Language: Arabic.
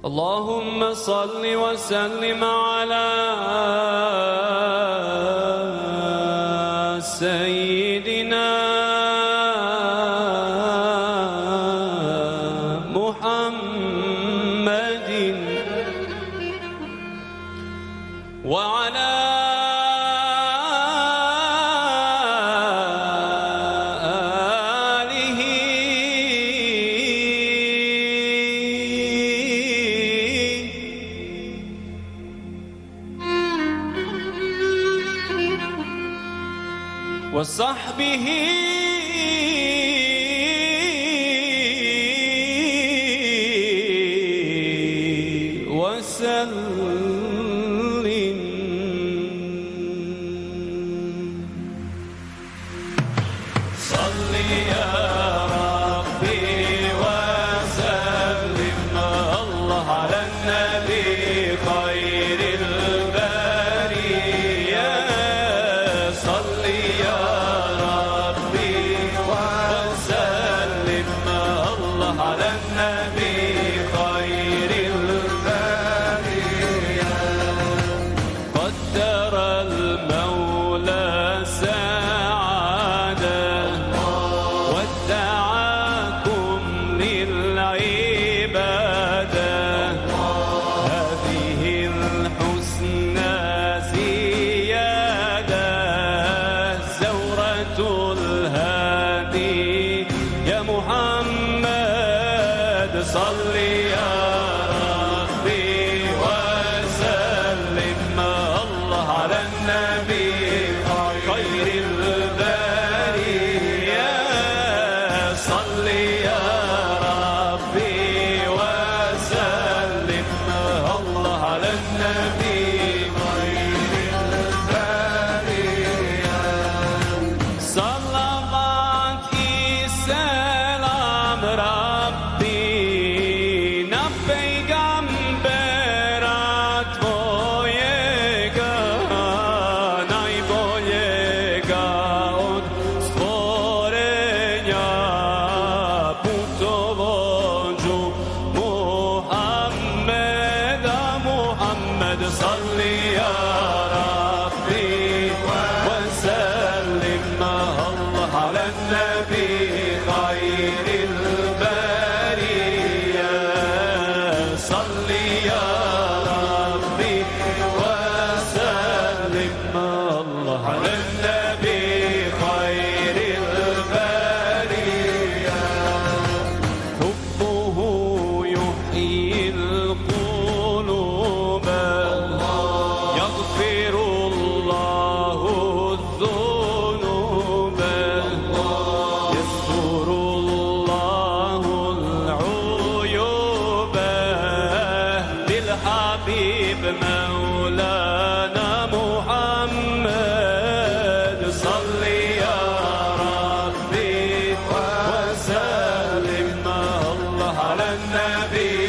اللهم صل وسلم على سيدنا محمد وعلى آله وصحبه وسلم. صل يا ربي وسلم الله على النبي خير البرية. صل يا ربي وسلم الله على النبي خير البرية. قدر المولى سعادة ودعاكم للعبادة. هذه الحسنى زيادة زورة الهادي يا محمد. صل يا ربي وسلم الله على النبي خير البرية. صل يا ربي وسلم الله على النبي خير البرية. صلوات سلام ربي نبي gamberat tvojega najboljega od stvorenja putovođu Muhammeda. Muhammed salli ya rabbi wa sallim Allah ala nabi khairil bariyya. salli ya rabbi wa sallim Allah ala nabi khairil bariyya. حبه يحيي القلوب يغفر الله الذنوب يستر الله العيوب بالحبيب مولانا محمد. صل يا ربي وسلم الله على النبي